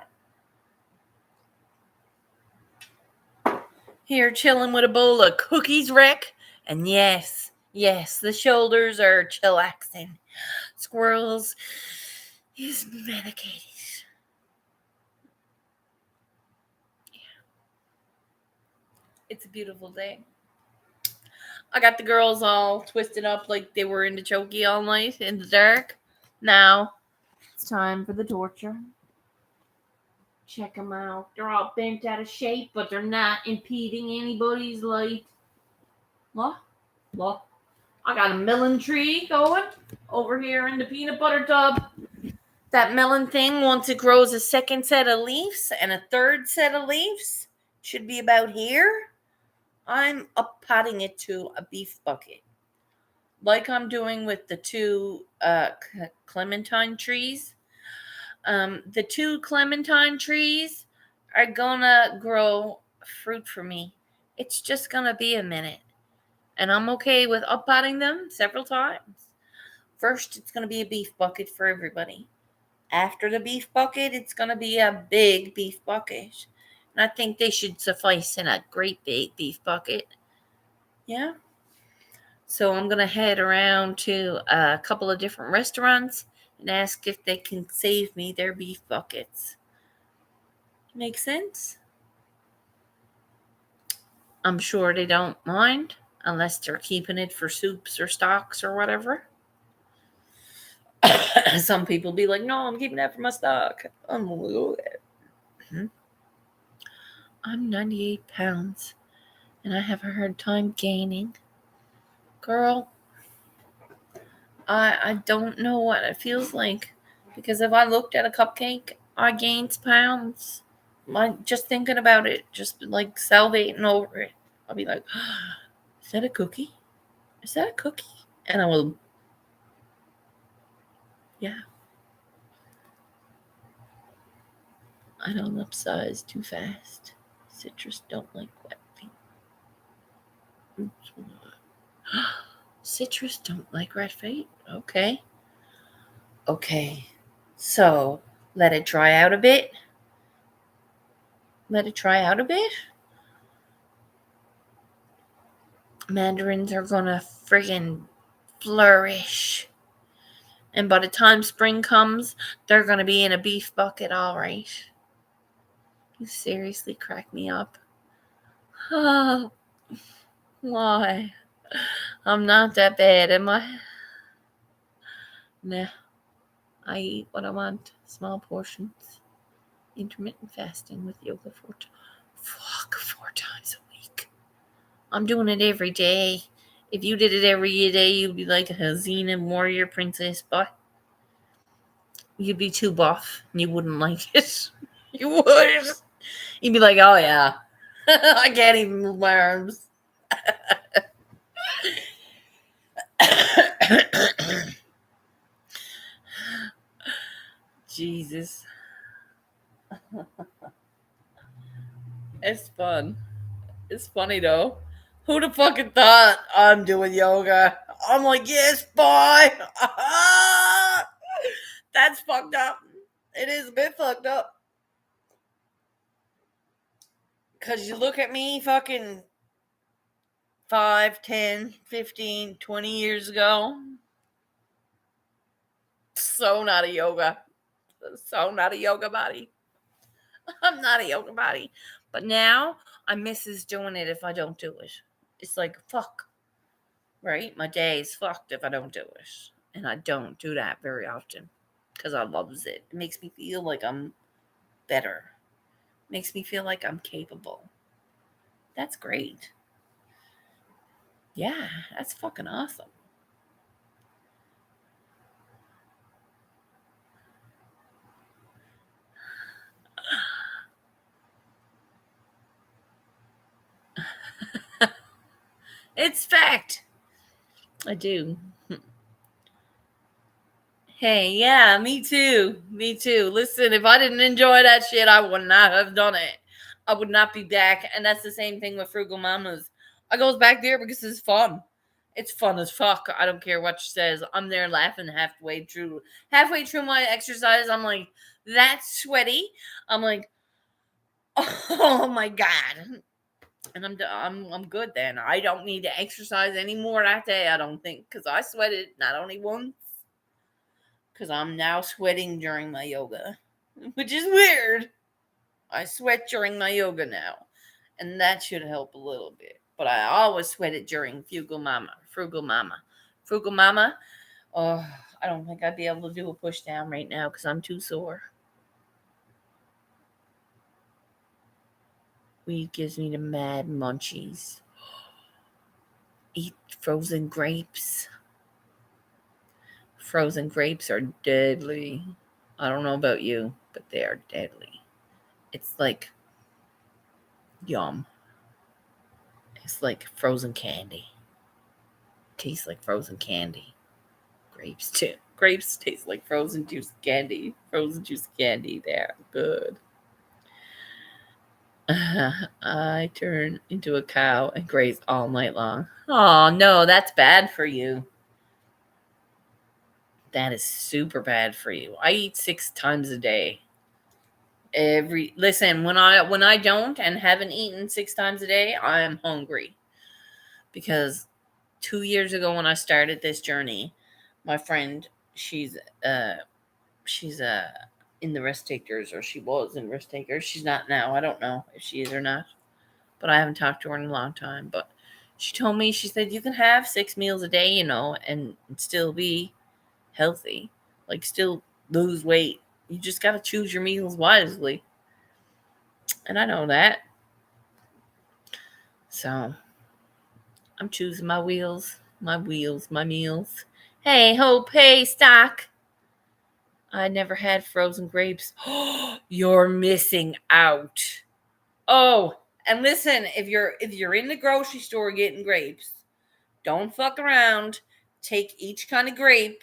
Here chilling with a bowl of cookies, Rick. And yes, the shoulders are chillaxing. Squirrels is medicated. Yeah. It's a beautiful day. I got the girls all twisted up like they were into chokey all night in the dark. Now it's time for the torture. Check them out. They're all bent out of shape, but they're not impeding anybody's light. What? I got a melon tree going over here in the peanut butter tub. That melon thing, once it grows a second set of leaves and a third set of leaves, should be about here. I'm up potting it to a beef bucket. Like I'm doing with the 2 clementine trees. The 2 clementine trees are gonna grow fruit for me. It's just gonna be a minute. And I'm okay with uppotting them several times. First, it's going to be a beef bucket for everybody. After the beef bucket, it's going to be a big beef bucket. And I think they should suffice in a great big beef bucket. Yeah. So I'm going to head around to a couple of different restaurants and ask if they can save me their beef buckets. Make sense? I'm sure they don't mind unless they're keeping it for soups or stocks or whatever. Some people be like, no, I'm keeping that for my stock. I'm 98 pounds and I have a hard time gaining. Girl, I don't know what it feels like, because if I looked at a cupcake, I gained pounds. Just thinking about it, just like salivating over it. I'll be like, is that a cookie? Is that a cookie? And I will, yeah. I don't upsize too fast. Citrus don't like wet feet. Oops. Citrus don't like red feet. Okay. Okay. So let it dry out a bit. Let it dry out a bit. Mandarins are gonna friggin' flourish. And by the time spring comes, they're gonna be in a beef bucket, all right. You seriously crack me up. Oh, why? I'm not that bad, am I? Nah. I eat what I want. Small portions. Intermittent fasting with yoga 4 times a week. I'm doing it every day. If you did it every day, you'd be like a Xena warrior princess, but you'd be too buff and you wouldn't like it. You would. You'd be like, oh yeah, I can't even move my arms. Jesus. It's fun. It's funny though. Who the fucking thought I'm doing yoga? I'm like, yes, boy. That's fucked up. It is a bit fucked up. Because you look at me fucking 5, 10, 15, 20 years ago. So not a yoga. So not a yoga body. I'm not a yoga body. But now I misses doing it if I don't do it. It's like, fuck. Right? My day is fucked if I don't do it. And I don't do that very often. Because I loves it. It makes me feel like I'm better. It makes me feel like I'm capable. That's great. Yeah, that's fucking awesome. It's fact. I do. Hey, yeah, me too. Me too. Listen, if I didn't enjoy that shit, I would not have done it. I would not be back. And that's the same thing with Frugal Mamas. I goes back there because it's fun. It's fun as fuck. I don't care what she says. I'm there laughing halfway through. Halfway through my exercise, I'm like, that's sweaty. I'm like, oh my god. And I'm good then. I don't need to exercise anymore that day, I don't think, because I sweated not only once, because I'm now sweating during my yoga, which is weird. I sweat during my yoga now, and that should help a little bit. But I always sweated during Frugal Mama. Frugal Mama. Frugal Mama. Oh, I don't think I'd be able to do a push down right now because I'm too sore. Weed gives me the mad munchies. Eat frozen grapes. Frozen grapes are deadly. I don't know about you, but they are deadly. It's like yum. It's like frozen candy. Tastes like frozen candy. Grapes too. Grapes taste like frozen juice candy. Frozen juice candy. They're good. I turn into a cow and graze all night long. Oh, no, that's bad for you. That is super bad for you. I eat 6 times a day. Listen, when I don't and haven't eaten 6 times a day, I am hungry. Because 2 years ago when I started this journey, my friend, she's in the rest takers, or she was in rest takers. She's not now. I don't know if she is or not, but I haven't talked to her in a long time. But she told me, she said, you can have 6 meals a day, and still be healthy, like still lose weight. You just got to choose your meals wisely. And I know that. So I'm choosing my wheels, my meals. Hey, Hope, hey, Stock. I never had frozen grapes. You're missing out. Oh, and listen, if you're in the grocery store getting grapes, don't fuck around. Take each kind of grape,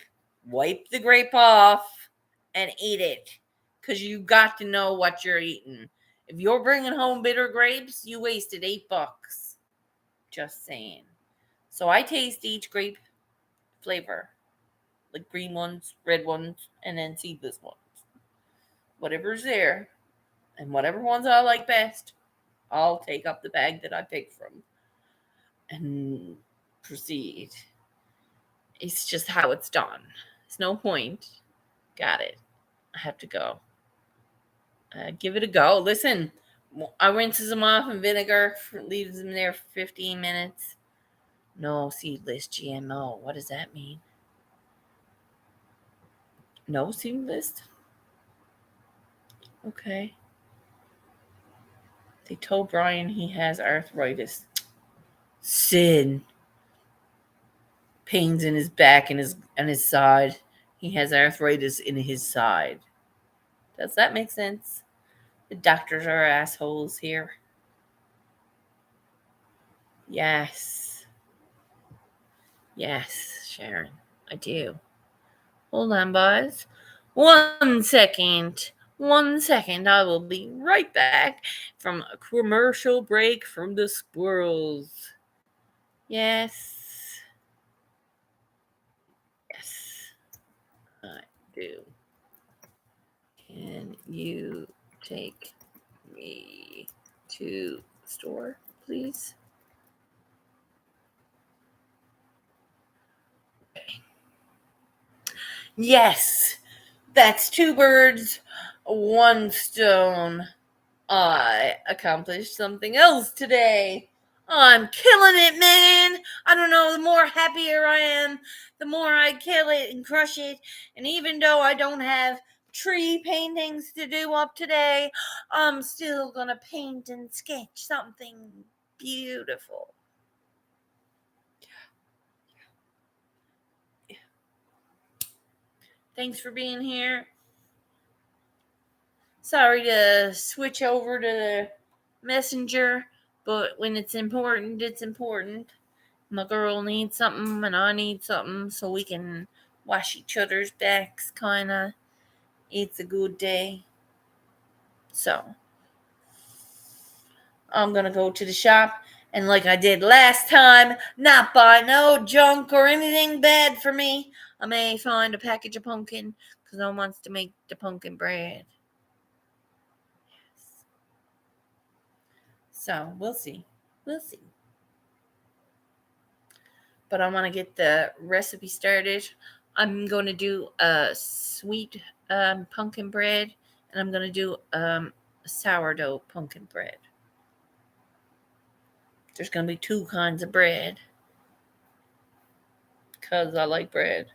wipe the grape off, and eat it. Because you got to know what you're eating. If you're bringing home bitter grapes, you wasted $8. Just saying. So I taste each grape flavor, like green ones, red ones, and then seedless ones. Whatever's there, and whatever ones I like best, I'll take up the bag that I picked from and proceed. It's just how it's done. There's no point. Got it. I have to go. Give it a go. Listen, I rinses them off in vinegar, leaves them there for 15 minutes. No seedless GMO. What does that mean? No seedless? Okay. They told Brian he has arthritis. Sin. Pains in his back and his side. He has arthritis in his side. Does that make sense? The doctors are assholes here. Yes. Yes, Sharon. I do. Hold on, boys. 1 second. 1 second. I will be right back from a commercial break from the Squirrels. Yes. Yes. I do. Can you take me to the store, please? Okay. Yes, that's 2 birds, 1 stone. I accomplished something else today. I'm killing it, man. I don't know, the more happier I am, the more I kill it and crush it. And even though I don't have tree paintings to do up today, I'm still gonna paint and sketch something beautiful. Thanks for being here. Sorry to switch over to the messenger, but when it's important, it's important. My girl needs something and I need something so we can wash each other's backs, kinda. It's a good day. So, I'm gonna go to the shop and, like I did last time, not buy no junk or anything bad for me. I may find a package of pumpkin because I wants to make the pumpkin bread. Yes. So, we'll see. We'll see. But I want to get the recipe started. I'm going to do a sweet pumpkin bread, and I'm going to do sourdough pumpkin bread. There's going to be 2 kinds of bread because I like bread.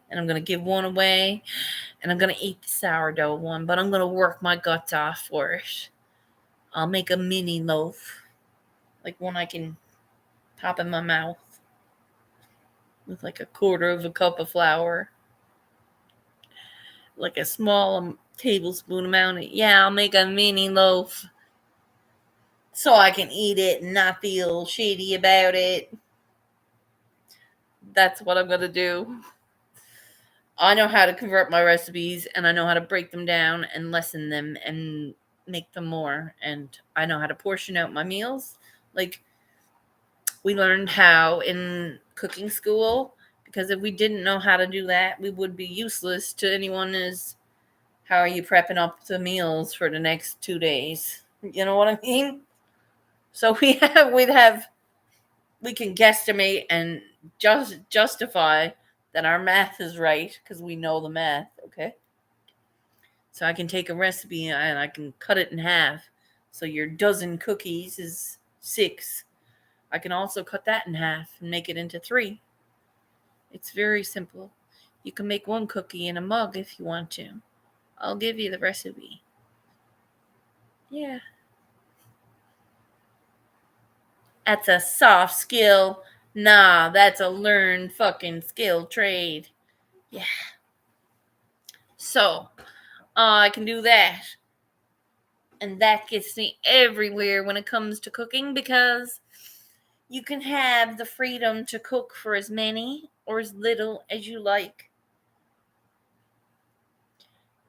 And I'm going to give one away, and I'm going to eat the sourdough one, but I'm going to work my guts off for it. I'll make a mini loaf, like one I can pop in my mouth with like a quarter of a cup of flour. Like a small tablespoon amount. Yeah, I'll make a mini loaf so I can eat it and not feel shady about it. That's what I'm going to do. I know how to convert my recipes and I know how to break them down and lessen them and make them more. And I know how to portion out my meals. Like, we learned how in cooking school, because if we didn't know how to do that, we would be useless to anyone. Is how are you prepping up the meals for the next 2 days? You know what I mean? So we can guesstimate and justify that our math is right because we know the math, okay? So I can take a recipe and I can cut it in half. So your dozen cookies is 6. I can also cut that in half and make it into 3. It's very simple. You can make 1 cookie in a mug if you want to. I'll give you the recipe. Yeah. That's a soft skill. Nah, that's a learned fucking skill trade. Yeah. So, I can do that. And that gets me everywhere when it comes to cooking, because you can have the freedom to cook for as many or as little as you like.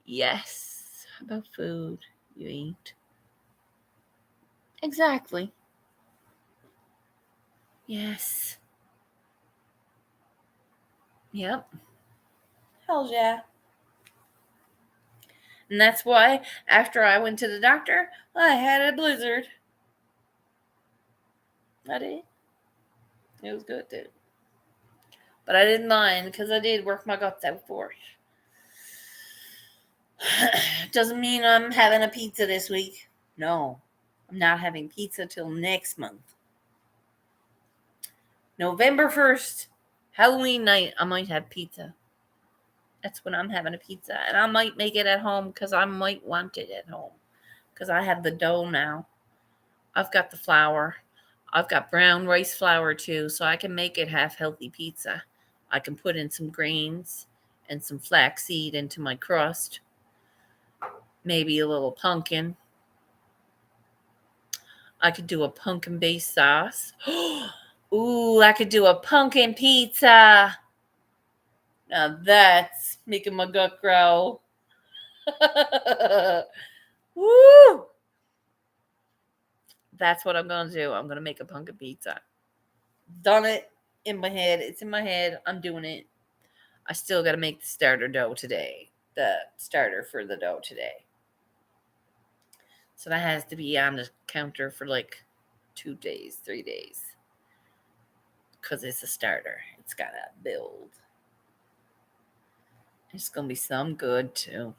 Yes, about food you eat. Exactly. Yes. Yep. Hell yeah. And that's why after I went to the doctor, I had a blizzard. I did. It was good, too. But I didn't mind because I did work my guts out for it. Doesn't mean I'm having a pizza this week. No, I'm not having pizza till next month. November 1st, Halloween night, I might have pizza. That's when I'm having a pizza. And I might make it at home because I might want it at home. Because I have the dough now. I've got the flour. I've got brown rice flour too, so I can make it half healthy pizza. I can put in some grains and some flaxseed into my crust. Maybe a little pumpkin. I could do a pumpkin based sauce. Ooh, I could do a pumpkin pizza. Now that's making my gut growl. Woo! That's what I'm going to do. I'm going to make a pumpkin pizza. Done it in my head. It's in my head. I'm doing it. I still got to make the starter dough today. The starter for the dough today. So that has to be on the counter for like 2 days, 3 days. Because it's a starter. It's got to build. It's going to be some good too.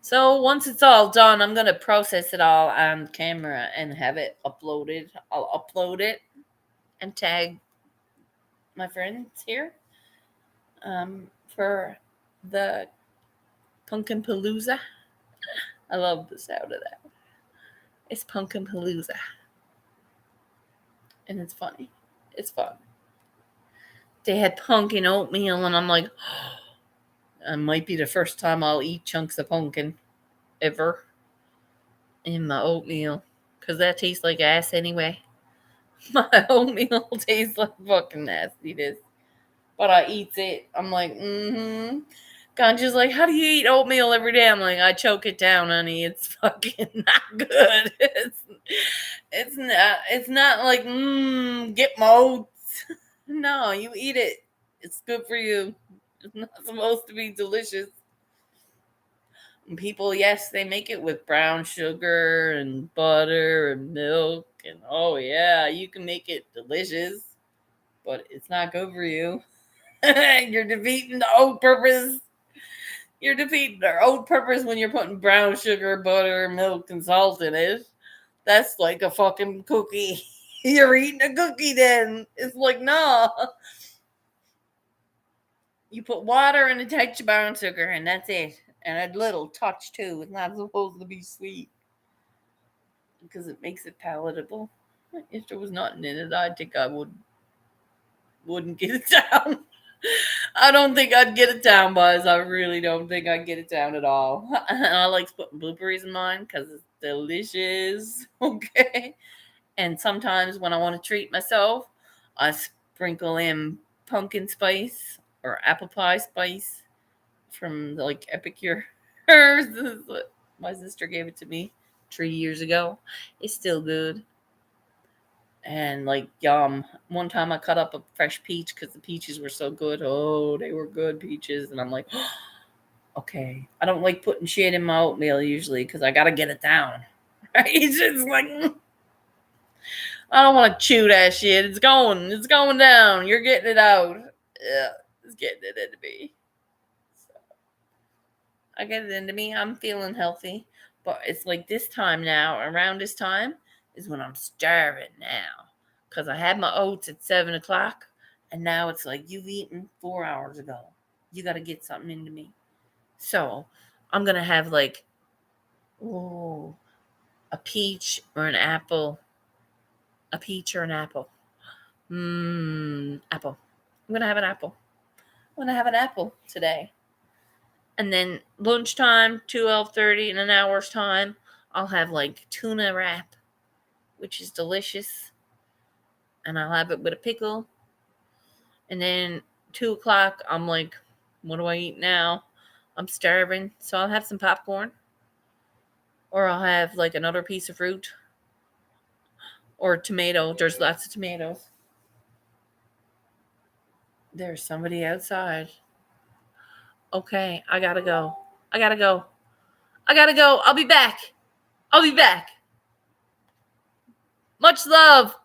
So once it's all done, I'm going to process it all on camera and have it uploaded. I'll upload it and tag my friends here for the Pumpkin Palooza. I love the sound of that. It's Pumpkin Palooza. And it's funny. It's fun. They had pumpkin oatmeal, and I'm like, it might be the first time I'll eat chunks of pumpkin ever in my oatmeal. Because that tastes like ass anyway. My oatmeal tastes like fucking nastiness. But I eats it. I'm like, Ganja's like, how do you eat oatmeal every day? I'm like, I choke it down, honey. It's fucking not good. It's not like, get my oats. No, you eat it. It's good for you. It's not supposed to be delicious. And people, yes, they make it with brown sugar and butter and milk. And oh, yeah, you can make it delicious. But it's not good for you. You're defeating the oat purpose. You're defeating their oat purpose when you're putting brown sugar, butter, milk, and salt in it. That's like a fucking cookie. You're eating a cookie then. It's like, nah. You put water and a touch of brown sugar, and that's it. And a little touch, too. It's not supposed to be sweet. Because it makes it palatable. If there was nothing in it, I think I wouldn't get it down. I don't think I'd get it down, boys. I really don't think I'd get it down at all. And I like putting blueberries in mine because it's delicious. Okay. And sometimes when I want to treat myself, I sprinkle in pumpkin spice or apple pie spice from like Epicure. Hers is what my sister gave it to me 3 years ago. It's still good. And like one time I cut up a fresh peach because the peaches were so good. Oh, they were good peaches. And I'm like, okay. I don't like putting shit in my oatmeal usually because I gotta get it down. Right? It's just like I don't want to chew that shit. It's going down. You're getting it out. Yeah, it's getting it into me. So, I get it into me. I'm feeling healthy. But it's like this time now, around this time, is when I'm starving now. Because I had my oats at 7 o'clock, and now it's like, you've eaten 4 hours ago. You got to get something into me. So, I'm going to have like, a peach or an apple. A peach or an apple. Apple. I'm going to have an apple. I'm going to have an apple today. And then lunchtime, 12:30 in an hour's time, I'll have like tuna wrap, which is delicious. And I'll have it with a pickle. And then 2 o'clock, I'm like, what do I eat now? I'm starving. So I'll have some popcorn. Or I'll have like another piece of fruit. Or tomato. There's lots of tomatoes. There's somebody outside. Okay, I gotta go. I'll be back. Much love.